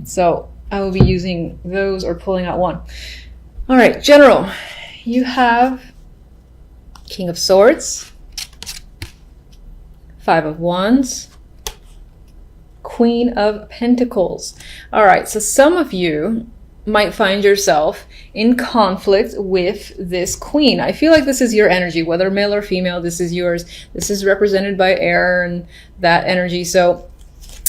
So I will be using those or pulling out one. All right, general, you have King of Swords, Five of Wands, Queen of Pentacles. All right, so some of you might find yourself in conflict with this queen. I feel like this is your energy, whether male or female, this is yours. This is represented by air and that energy. So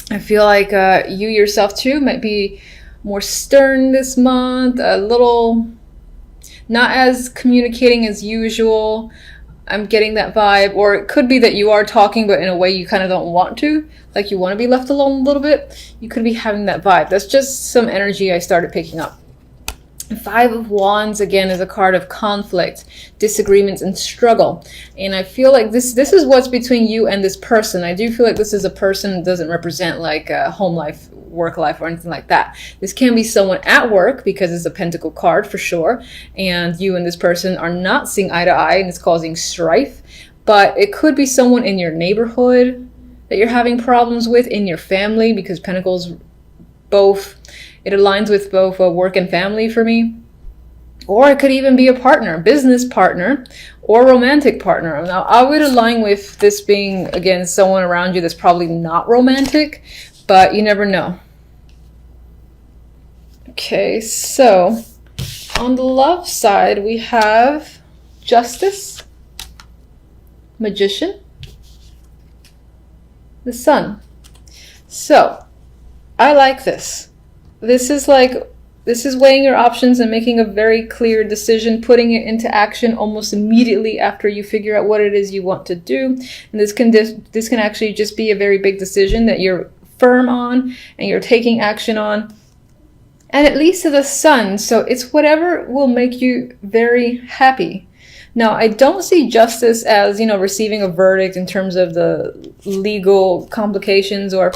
I feel like you yourself too might be more stern this month, a little not as communicating as usual. I'm getting that vibe. Or it could be that you are talking, but in a way you kind of don't want to. Like you want to be left alone a little bit. You could be having that vibe. That's just some energy I started picking up. Five of Wands, again, is a card of conflict, disagreements, and struggle. And I feel like this is what's between you and this person. I do feel like this is a person that doesn't represent like a home life, work life, or anything like that. This can be someone at work because it's a pentacle card for sure. And you and this person are not seeing eye to eye and it's causing strife. But it could be someone in your neighborhood that you're having problems with, in your family, because pentacles both... It aligns with both work and family for me. Or it could even be a partner, business partner, or romantic partner. Now, I would align with this being, again, someone around you that's probably not romantic, but you never know. Okay, so on the love side, we have Justice, Magician, the Sun. So, I like this. This is weighing your options and making a very clear decision, putting it into action almost immediately after you figure out what it is you want to do. And this can actually just be a very big decision that you're firm on and you're taking action on. And it leads to the Sun, so it's whatever will make you very happy. Now, I don't see justice as, receiving a verdict in terms of the legal complications or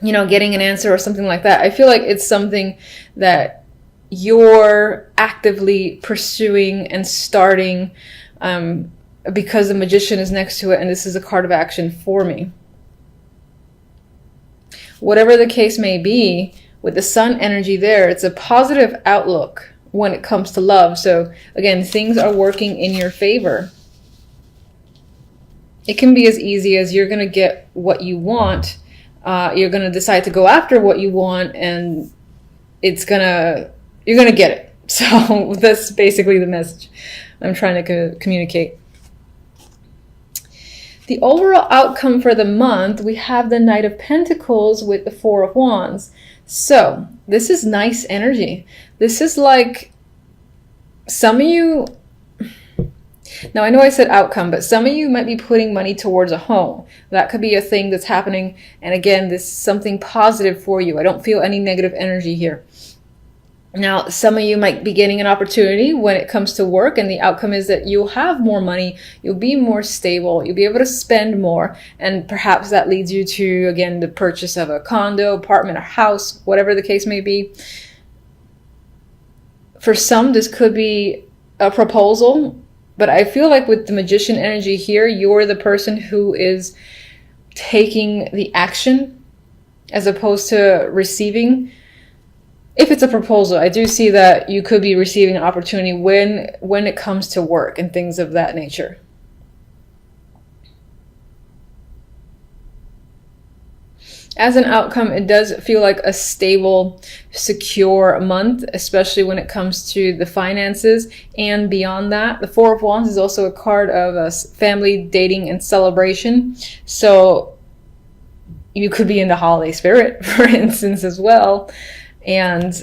getting an answer or something like that. I feel like it's something that you're actively pursuing and starting because the Magician is next to it, and this is a card of action for me. Whatever the case may be, with the Sun energy there, it's a positive outlook when it comes to love. So again, things are working in your favor. It can be as easy as you're going to get what you want. You're going to decide to go after what you want, and you're going to get it. So that's basically the message I'm trying to communicate. The overall outcome for the month, we have the Knight of Pentacles with the Four of Wands. So this is nice energy. This is like some of you... Now, I know I said outcome, but some of you might be putting money towards a home. That could be a thing that's happening. And again, this is something positive for you. I don't feel any negative energy here. Now, some of you might be getting an opportunity when it comes to work, and the outcome is that you'll have more money, you'll be more stable, you'll be able to spend more, and perhaps that leads you to, again, the purchase of a condo, apartment, or house, whatever the case may be. For some, this could be a proposal. But I feel like with the Magician energy here, you're the person who is taking the action as opposed to receiving. If it's a proposal, I do see that you could be receiving an opportunity when it comes to work and things of that nature. As an outcome, it does feel like a stable, secure month, especially when it comes to the finances and beyond that. The Four of Wands is also a card of family, dating, and celebration. So you could be in the holiday spirit, for instance, as well. And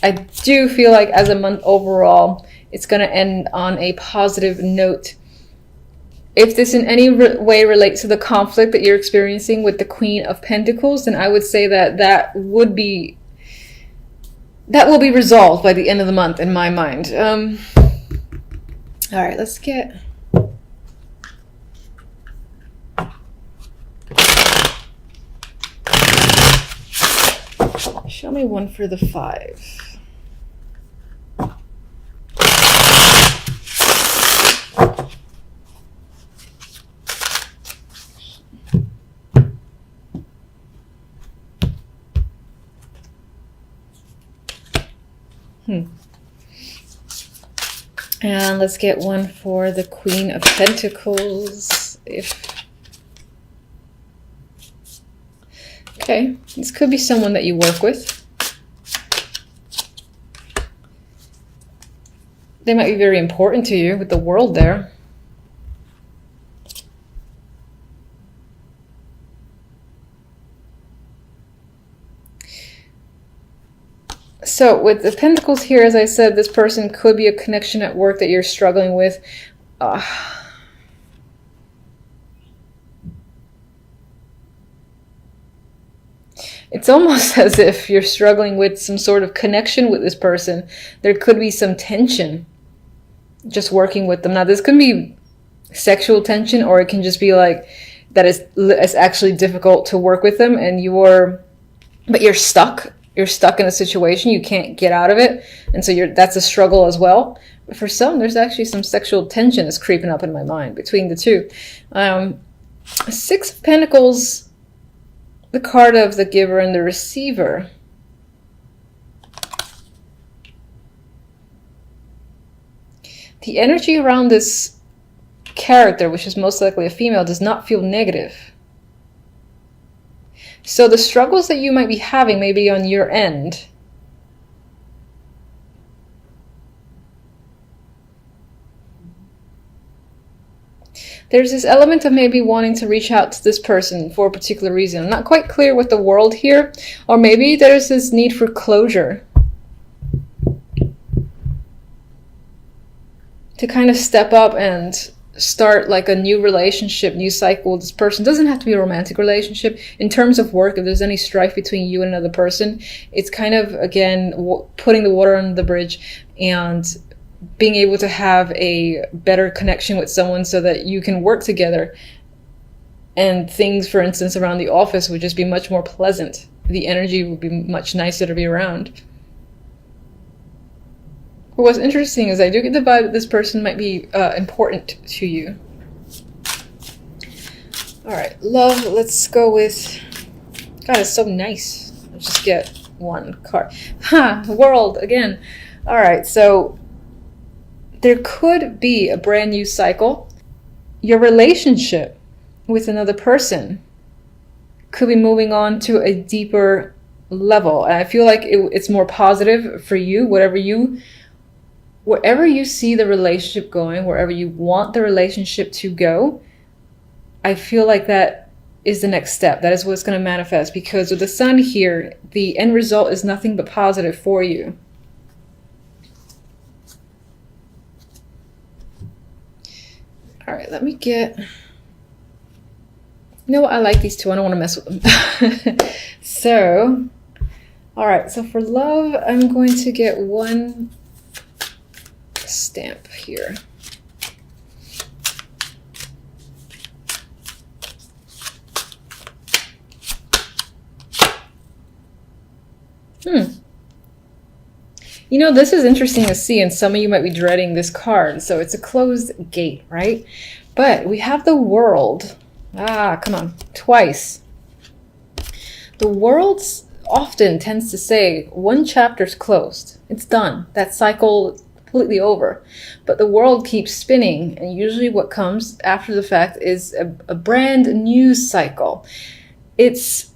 I do feel like as a month overall, it's going to end on a positive note. If this in any way relates to the conflict that you're experiencing with the Queen of Pentacles, then I would say that will be resolved by the end of the month in my mind. All right, let's get... Show me one for the 5. And let's get one for the Queen of Pentacles. Okay, this could be someone that you work with. They might be very important to you with the World there. So with the Pentacles here, as I said, this person could be a connection at work that you're struggling with. It's almost as if you're struggling with some sort of connection with this person. There could be some tension just working with them. Now, this could be sexual tension, or it can just be like that it's actually difficult to work with them, and you're stuck. You're stuck in a situation, you can't get out of it, and so that's a struggle as well. But for some, there's actually some sexual tension that's creeping up in my mind between the two. Six of Pentacles, the card of the giver and the receiver. The energy around this character, which is most likely a female, does not feel negative. So the struggles that you might be having may be on your end. There's this element of maybe wanting to reach out to this person for a particular reason. I'm not quite clear with the World here. Or maybe there's this need for closure. To kind of step up and start like a new relationship, new cycle with this person. It doesn't have to be a romantic relationship. In terms of work, if there's any strife between you and another person, it's kind of, again, putting the water under the bridge and being able to have a better connection with someone so that you can work together. And things, for instance, around the office would just be much more pleasant. The energy would be much nicer to be around. But what's interesting is I do get the vibe that this person might be important to you. All right, love, let's go with... God, it's so nice. Let's just get one card. World, again. All right, so there could be a brand new cycle. Your relationship with another person could be moving on to a deeper level. And I feel like it's more positive for you, wherever you see the relationship going, wherever you want the relationship to go, I feel like that is the next step. That is what's going to manifest, because with the Sun here, the end result is nothing but positive for you. All right, let me get... You know what? I like these two. I don't want to mess with them. So, all right. So for love, I'm going to get one stamp here. You know, this is interesting to see, and some of you might be dreading this card. So it's a closed gate, right? But we have the World. Come on, twice. The World often tends to say one chapter's closed. It's done. That cycle completely over. But the World keeps spinning, and usually what comes after the fact is a brand new cycle. It's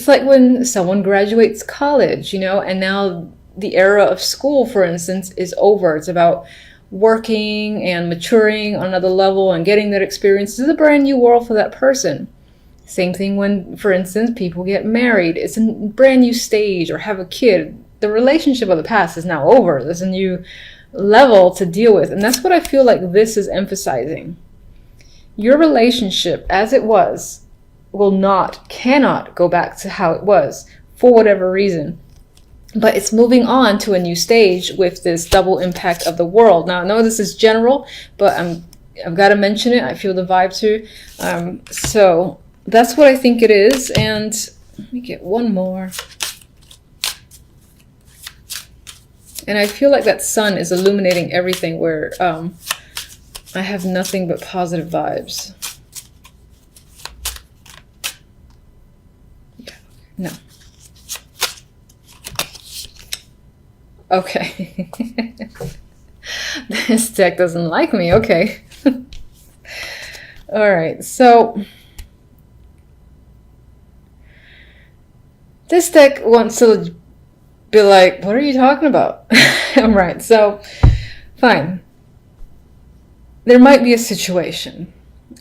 like when someone graduates college, you know, and now the era of school, for instance, is over. It's about working and maturing on another level and getting that experience. This is a brand new world for that person. Same thing when, for instance, people get married. It's a brand new stage, or have a kid. The relationship of the past is now over. There's a new level to deal with. And that's what I feel like this is emphasizing. Your relationship as it was cannot go back to how it was for whatever reason. But it's moving on to a new stage with this double impact of the World. Now, I know this is general, but I've got to mention it. I feel the vibe too. So that's what I think it is. And let me get one more. And I feel like that Sun is illuminating everything, where I have nothing but positive vibes. Yeah, no. Okay. This deck doesn't like me. Okay. All right. So this deck wants to be like, what are you talking about? All right. So fine. There might be a situation.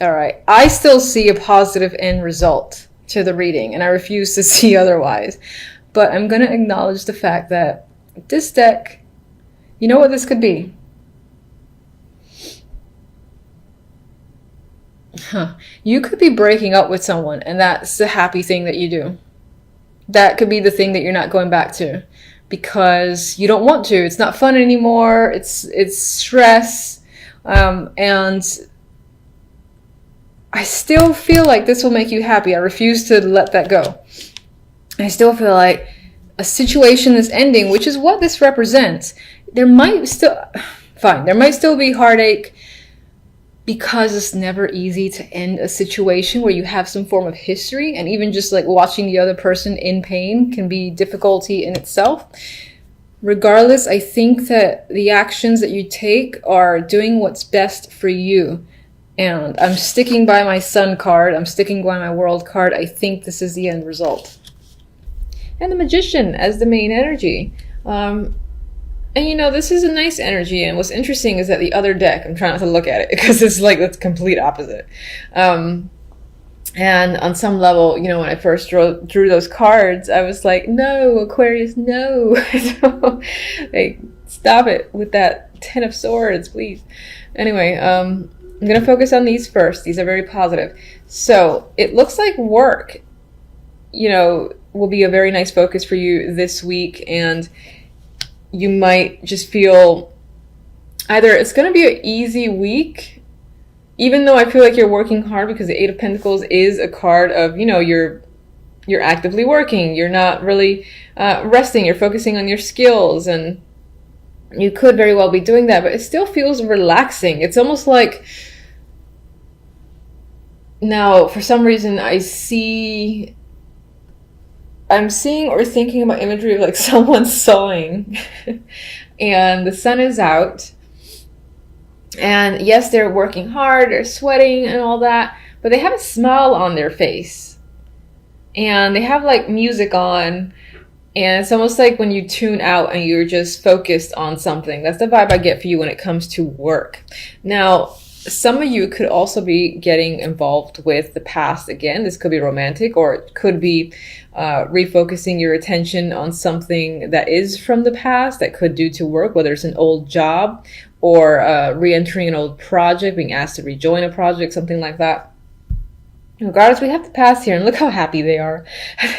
All right. I still see a positive end result to the reading, and I refuse to see otherwise. But I'm going to acknowledge the fact that this deck, you know what this could be? You could be breaking up with someone, and that's the happy thing that you do. That could be the thing that you're not going back to because you don't want to. It's not fun anymore. It's stress. And I still feel like this will make you happy. I refuse to let that go. I still feel like a situation is ending, which is what this represents. There might still be heartache because it's never easy to end a situation where you have some form of history, and even just like watching the other person in pain can be difficulty in itself. Regardless, I think that the actions that you take are doing what's best for you. And I'm sticking by my Sun card. I'm sticking by my World card. I think this is the end result. And the Magician as the main energy. And you know, this is a nice energy, and what's interesting is that the other deck, I'm trying not to look at it because it's like the complete opposite. And on some level, you know, when I first drew those cards, I was like, no, Aquarius, no. Like, stop it with that 10 of Swords, please. Anyway, I'm going to focus on these first. These are very positive. So it looks like work, you know, will be a very nice focus for you this week, and you might just feel either it's going to be an easy week, even though I feel like you're working hard, because the Eight of Pentacles is a card of, you know, you're actively working. You're not really resting. You're focusing on your skills, and you could very well be doing that, but it still feels relaxing. It's almost like, now, for some reason, I'm seeing or thinking about imagery of like someone sewing and the sun is out, and yes, they're working hard, they're sweating and all that, but they have a smile on their face, and they have like music on, and it's almost like when you tune out and you're just focused on something. That's the vibe I get for you when it comes to work. Now, some of you could also be getting involved with the past again. This could be romantic, or it could be refocusing your attention on something that is from the past that could do to work, whether it's an old job or re-entering an old project, being asked to rejoin a project, something like that. Regardless, we have the past here, and look how happy they are.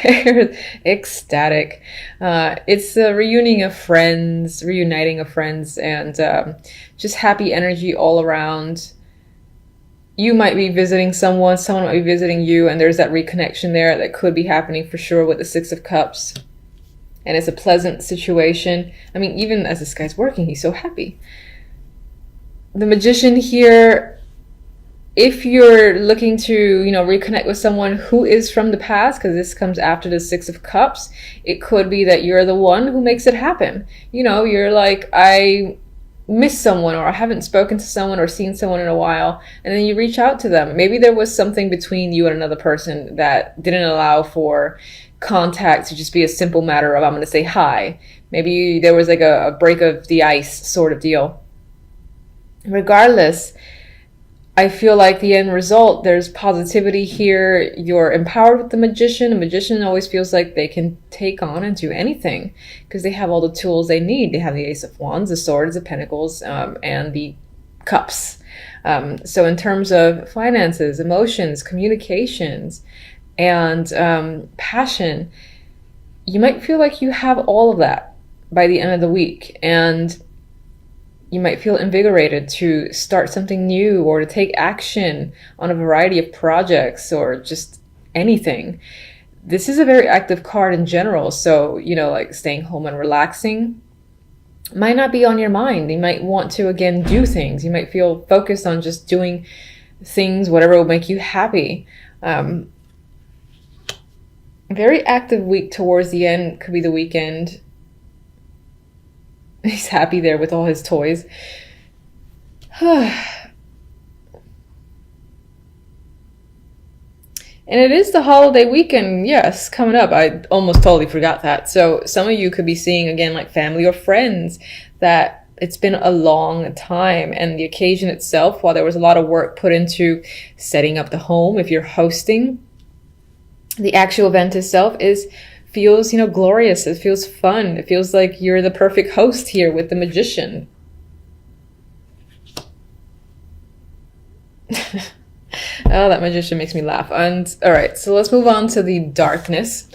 They're ecstatic. It's a reuniting of friends, and just happy energy all around. You might be visiting someone might be visiting you, and there's that reconnection there that could be happening for sure with the Six of Cups. And it's a pleasant situation. I mean, even as this guy's working, he's so happy. The Magician here, if you're looking to, you know, reconnect with someone who is from the past, because this comes after the Six of Cups, it could be that you're the one who makes it happen. You know, you're like, I miss someone, or I haven't spoken to someone or seen someone in a while, and then you reach out to them. Maybe there was something between you and another person that didn't allow for contact to just be a simple matter of, I'm going to say hi. Maybe there was like a break of the ice sort of deal. Regardless, I feel like the end result, there's positivity here. You're empowered with the Magician. A magician always feels like they can take on and do anything because they have all the tools they need. They have the Ace of Wands, the Swords, the Pentacles, and the Cups. So in terms of finances, emotions, communications, and passion, you might feel like you have all of that by the end of the week. And you might feel invigorated to start something new or to take action on a variety of projects or just anything. This is a very active card in general. So, you know, like staying home and relaxing might not be on your mind. You might want to, again, do things. You might feel focused on just doing things, whatever will make you happy. Very active week towards the end. Could be the weekend. He's happy there with all his toys. And it is the holiday weekend, yes, coming up. I almost totally forgot that. So some of you could be seeing, again, like family or friends, that it's been a long time. And the occasion itself, while there was a lot of work put into setting up the home, if you're hosting, the actual event itself feels, glorious. It feels fun. It feels like you're the perfect host here with the magician. Oh, that magician makes me laugh. And all right, so let's move on to the darkness.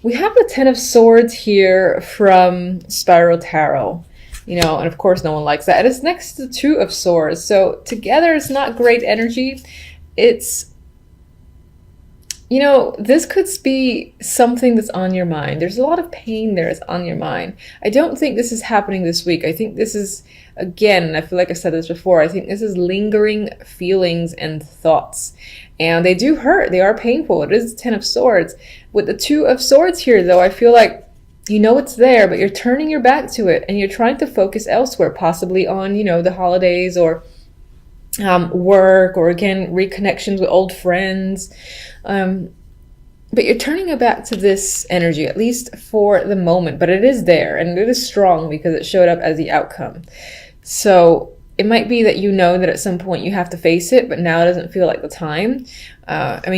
We have the Ten of Swords here from Spiral Tarot, and of course no one likes that. And it's next to the Two of Swords. So together it's not great energy. It's, this could be something that's on your mind. There's a lot of pain there that's on your mind. I don't think this is happening this week. I think this is, again, I feel like I said this before, I think this is lingering feelings and thoughts. And they do hurt. They are painful. It is the Ten of Swords. With the Two of Swords here, though, I feel like it's there, but you're turning your back to it and you're trying to focus elsewhere, possibly on, the holidays or work, or again, reconnections with old friends. But you're turning it back to this energy, at least for the moment. But it is there, and it is strong because it showed up as the outcome. So it might be that that at some point you have to face it, but now it doesn't feel like the time.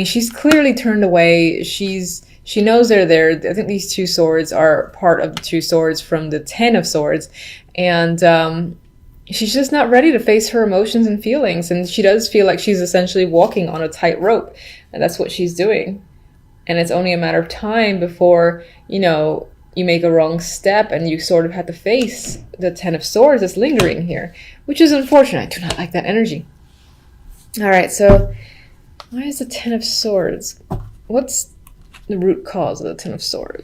She's clearly turned away. She knows they're there. I think these two swords are part of the two swords from the Ten of Swords. And she's just not ready to face her emotions and feelings. And she does feel like she's essentially walking on a tightrope. And that's what she's doing. And it's only a matter of time before, you make a wrong step and you sort of have to face the Ten of Swords that's lingering here, which is unfortunate. I do not like that energy. All right, so why is the Ten of Swords? What's the root cause of the Ten of Swords?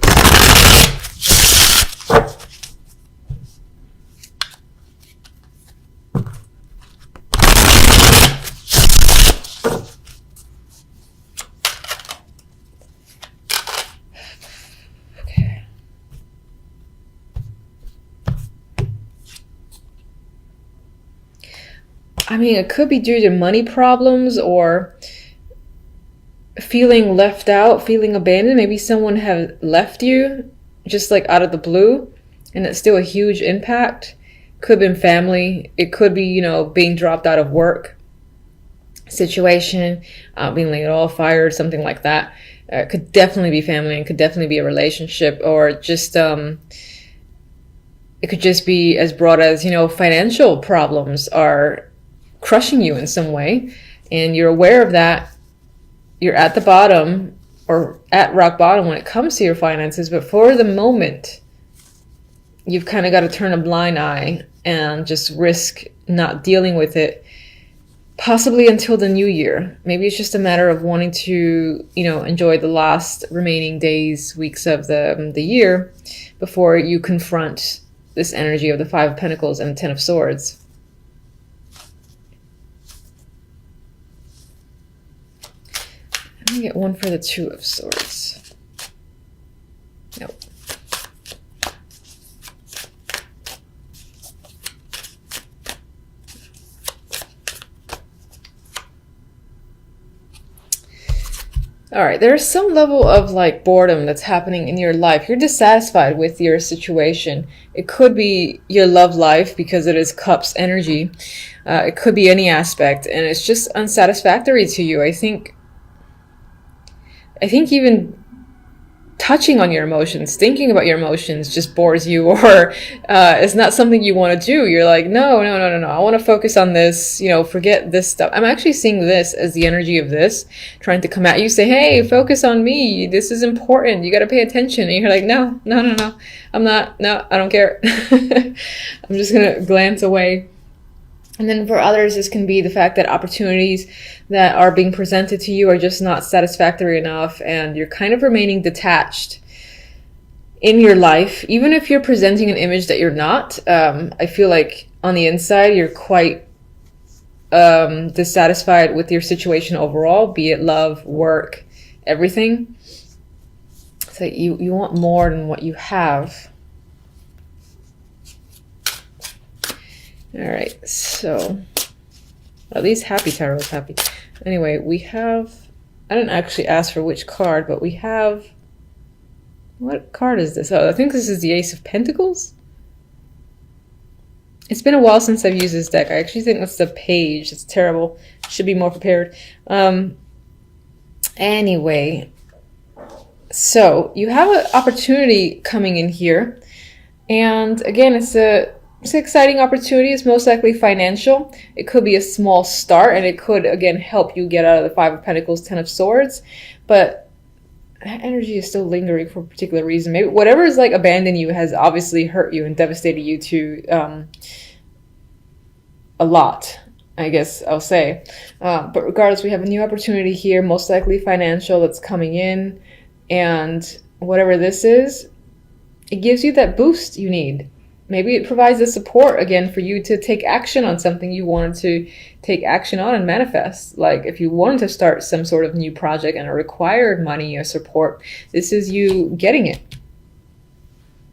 It could be due to money problems or feeling left out, feeling abandoned. Maybe someone have left you just like out of the blue, and it's still a huge impact. Could have been family. It could be, being dropped out of work situation, being laid off, fired, something like that. It could definitely be family, and could definitely be a relationship, or just it could just be as broad as, financial problems are crushing you in some way, and you're aware of that. You're at the bottom, or at rock bottom when it comes to your finances, but for the moment you've kind of got to turn a blind eye and just risk not dealing with it, possibly until the new year. Maybe it's just a matter of wanting to enjoy the last remaining days, weeks of the year before you confront this energy of the Five of Pentacles and the Ten of Swords. Let me get one for the Two of Swords. Nope. All right, there's some level of like boredom that's happening in your life. You're dissatisfied with your situation. It could be your love life because it is Cups energy. It could be any aspect, and it's just unsatisfactory to you. I think even touching on your emotions, thinking about your emotions just bores you, or it's not something you want to do. You're like, no. I want to focus on this, forget this stuff. I'm actually seeing this as the energy of this trying to come at you, say, hey, focus on me. This is important. You got to pay attention. And you're like, no. I'm not. No, I don't care. I'm just going to glance away. And then for others, this can be the fact that opportunities that are being presented to you are just not satisfactory enough, and you're kind of remaining detached in your life. Even if you're presenting an image that you're not, I feel like on the inside, you're quite dissatisfied with your situation overall, be it love, work, everything. So you want more than what you have. All right, so at least Happy Tarot is happy. Anyway, we have, I didn't actually ask for which card, but we have, what card is this? Oh, I think this is the Ace of Pentacles. It's been a while since I've used this deck. I actually think that's the Page. It's terrible. Should be more prepared. Anyway, so you have an opportunity coming in here. And again, it's an exciting opportunity. It's most likely financial. It could be a small start, and it could, again, help you get out of the Five of Pentacles, Ten of Swords. But that energy is still lingering for a particular reason. Maybe whatever is like abandoned you has obviously hurt you and devastated you to a lot, I guess I'll say. But regardless, we have a new opportunity here, most likely financial, that's coming in. And whatever this is, it gives you that boost you need. Maybe it provides the support, again, for you to take action on something you wanted to take action on and manifest. Like if you wanted to start some sort of new project and it required money or support, this is you getting it.